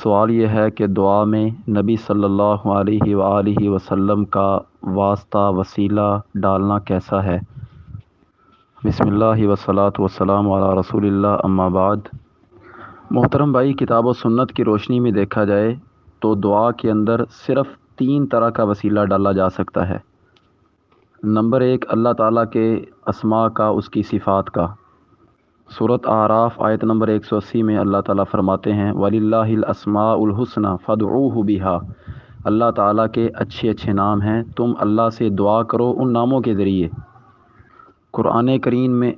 سوال یہ ہے کہ دعا میں نبی صلی اللہ علیہ وآلہ وسلم کا واسطہ وسیلہ ڈالنا کیسا ہے؟ بسم اللہ والصلاۃ والسلام علی رسول اللہ، اما بعد۔ محترم بھائی، کتاب و سنت کی روشنی میں دیکھا جائے تو دعا کے اندر صرف 3 طرح کا وسیلہ ڈالا جا سکتا ہے۔ نمبر 1، اللہ تعالیٰ کے اسماء کا، اس کی صفات کا۔ سورۃ اعراف آیت نمبر 180 میں اللہ تعالیٰ فرماتے ہیں وَلِلَّهِ الْأَسْمَاءُ الْحُسْنَى فَادْعُوهُ بِهَا۔ اللہ تعالیٰ کے اچھے اچھے نام ہیں، تم اللہ سے دعا کرو ان ناموں کے ذریعے۔ قرآن کریم میں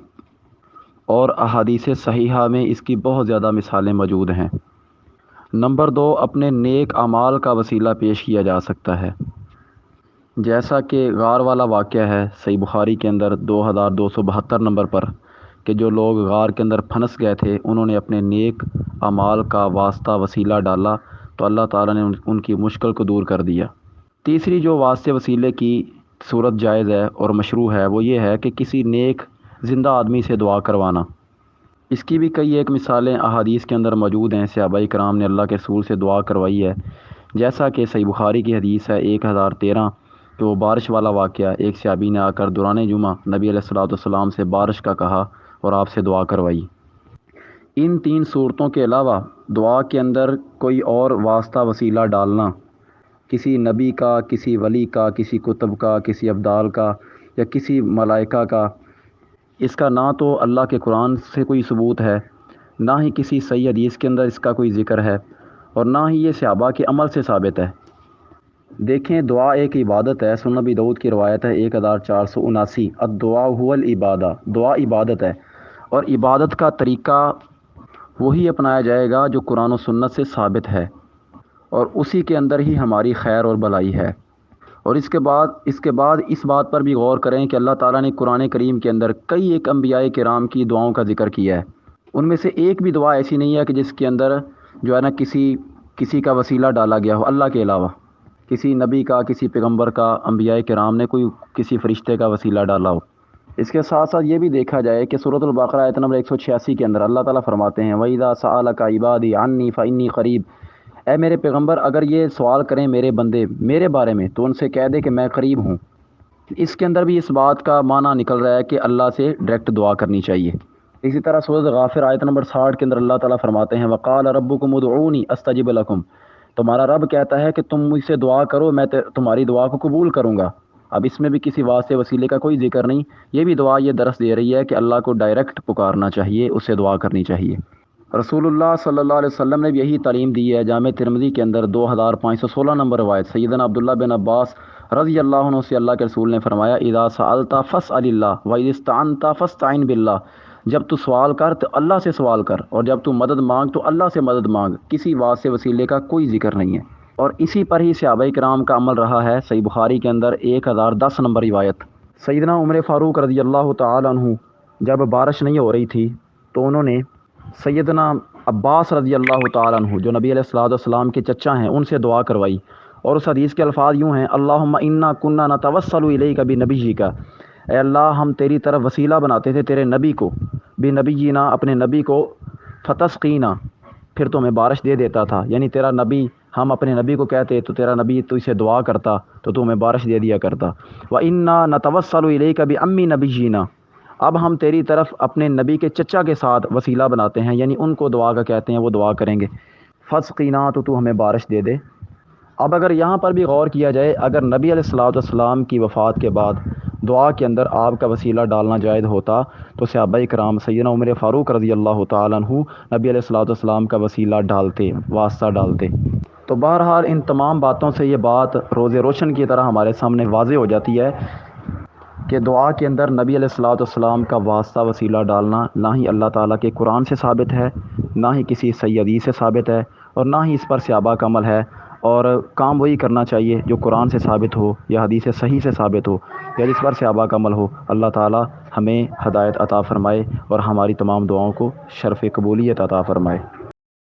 اور احادیث صحیحہ میں اس کی بہت زیادہ مثالیں موجود ہیں۔ نمبر 2، اپنے نیک اعمال کا وسیلہ پیش کیا جا سکتا ہے، جیسا کہ غار والا واقعہ ہے صحیح بخاری کے اندر 2272 نمبر پر، کہ جو لوگ غار کے اندر پھنس گئے تھے انہوں نے اپنے نیک اعمال کا واسطہ وسیلہ ڈالا تو اللہ تعالیٰ نے ان کی مشکل کو دور کر دیا۔ تیسری جو واسطے وسیلے کی صورت جائز ہے اور مشروع ہے وہ یہ ہے کہ کسی نیک زندہ آدمی سے دعا کروانا۔ اس کی بھی کئی ایک مثالیں احادیث کے اندر موجود ہیں، صحابہ کرام نے اللہ کے رسول سے دعا کروائی ہے، جیسا کہ صحیح بخاری کی حدیث ہے 1013 کہ وہ بارش والا واقعہ، ایک صحابی نے آ کر دوران جمعہ نبی علیہ الصلوۃ والسلام سے بارش کا کہا اور آپ سے دعا کروائی۔ ان 3 صورتوں کے علاوہ دعا کے اندر کوئی اور واسطہ وسیلہ ڈالنا، کسی نبی کا، کسی ولی کا، کسی کتب کا، کسی ابدال کا یا کسی ملائکہ کا، اس کا نہ تو اللہ کے قرآن سے کوئی ثبوت ہے، نہ ہی کسی صحیح حدیث کے اندر اس کا کوئی ذکر ہے، اور نہ ہی یہ صحابہ کے عمل سے ثابت ہے۔ دیکھیں، دعا ایک عبادت ہے۔ سنن ابی داؤد کی روایت ہے 1479، الدعاء هو العبادہ، دعا عبادت ہے، اور عبادت کا طریقہ وہی اپنایا جائے گا جو قرآن و سنت سے ثابت ہے، اور اسی کے اندر ہی ہماری خیر اور بھلائی ہے۔ اور اس کے بعد اس بات پر بھی غور کریں کہ اللہ تعالیٰ نے قرآن کریم کے اندر کئی ایک انبیاء کرام کی دعاؤں کا ذکر کیا ہے، ان میں سے ایک بھی دعا ایسی نہیں ہے کہ جس کے اندر جو ہے نا کسی کا وسیلہ ڈالا گیا ہو اللہ کے علاوہ، کسی نبی کا، کسی پیغمبر کا، انبیاء کرام نے کوئی کسی فرشتے کا وسیلہ ڈالا ہو۔ اس کے ساتھ ساتھ یہ بھی دیکھا جائے کہ سورۃ البقرہ آیت نمبر 186 کے اندر اللہ تعالیٰ فرماتے ہیں وَإِذَا سَأَلَكَ عِبَادِي عَنِّي فَإِنِّي قَرِيب۔ اے میرے پیغمبر، اگر یہ سوال کریں میرے بندے میرے بارے میں تو ان سے کہہ دے کہ میں قریب ہوں۔ اس کے اندر بھی اس بات کا معنی نکل رہا ہے کہ اللہ سے ڈائریکٹ دعا کرنی چاہیے۔ اسی طرح سورۃ غافر آیت نمبر 60 کے اندر اللہ تعالیٰ فرماتے ہیں وَقَالَ رَبُّكُمُ ادْعُونِي أَسْتَجِبْ لَكُمْ۔ تمہارا رب کہتا ہے کہ تم مجھ سے دعا کرو، میں تمہاری دعا کو قبول کروں گا۔ اب اس میں بھی کسی واسطے وسیلے کا کوئی ذکر نہیں، یہ بھی دعا یہ درس دے رہی ہے کہ اللہ کو ڈائریکٹ پکارنا چاہیے، اس سے دعا کرنی چاہیے۔ رسول اللہ صلی اللہ علیہ وسلم نے بھی یہی تعلیم دی ہے۔ جامع ترمذی کے اندر 2516 نمبر روایت سیدنا عبداللہ بن عباس رضی اللہ عنہ سے اللہ کے رسول نے فرمایا اذا سألت فاسأل اللہ واذا استعنت فاستعن باللہ۔ جب تو سوال کر تو اللہ سے سوال کر، اور جب تو مدد مانگ تو اللہ سے مدد مانگ۔ کسی واسطے وسیلے کا کوئی ذکر نہیں ہے، اور اسی پر ہی صحابہ کرام کا عمل رہا ہے۔ صحیح بخاری کے اندر 1010 نمبر روایت سیدنا عمر فاروق رضی اللہ تعالی عنہ جب بارش نہیں ہو رہی تھی تو انہوں نے سیدنا عباس رضی اللہ تعالی عنہ جو نبی علیہ الصلوۃ والسلام کے چچا ہیں ان سے دعا کروائی، اور اس حدیث کے الفاظ یوں ہیں اللہم انا کنا نتوسل الیک بنبیک۔ اے اللہ، ہم تیری طرف وسیلہ بناتے تھے تیرے نبی کو، بنبینا، اپنے نبی کو، فتسقینا، پھر تمہیں بارش دے دیتا تھا، یعنی تیرا نبی، ہم اپنے نبی کو کہتے تو تیرا نبی تو اسے دعا کرتا تو تمہیں بارش دے دیا کرتا۔ وَإِنَّا نَتَوَسَّلُ إِلَيْكَ بِأَمِّ نَبِيِّنَا۔ اب ہم تیری طرف اپنے نبی کے چچا کے ساتھ وسیلہ بناتے ہیں، یعنی ان کو دعا کا کہتے ہیں، وہ دعا کریں گے فسقینا، تو ہمیں بارش دے دے۔ اب اگر یہاں پر بھی غور کیا جائے، اگر نبی علیہ الصلوۃ والسلام کی وفات کے بعد دعا کے اندر آپ کا وسیلہ ڈالنا جائز ہوتا تو صحابہ کرام سیدنا عمر فاروق رضی اللہ تعالیٰ عنہ نبی علیہ الصلوۃ والسلام کا وسیلہ ڈالتے، واسطہ ڈالتے۔ تو بہرحال ان تمام باتوں سے یہ بات روز روشن کی طرح ہمارے سامنے واضح ہو جاتی ہے کہ دعا کے اندر نبی علیہ الصلوۃ والسلام کا واسطہ وسیلہ ڈالنا نہ ہی اللہ تعالیٰ کے قرآن سے ثابت ہے، نہ ہی کسی صحیح حدیث سے ثابت ہے، اور نہ ہی اس پر صحابہ کا عمل ہے، اور کام وہی کرنا چاہیے جو قرآن سے ثابت ہو یا حدیث صحیح سے ثابت ہو یا جس پر صحابہ کا عمل ہو۔ اللہ تعالیٰ ہمیں ہدایت عطا فرمائے اور ہماری تمام دعاؤں کو شرف قبولیت عطا فرمائے۔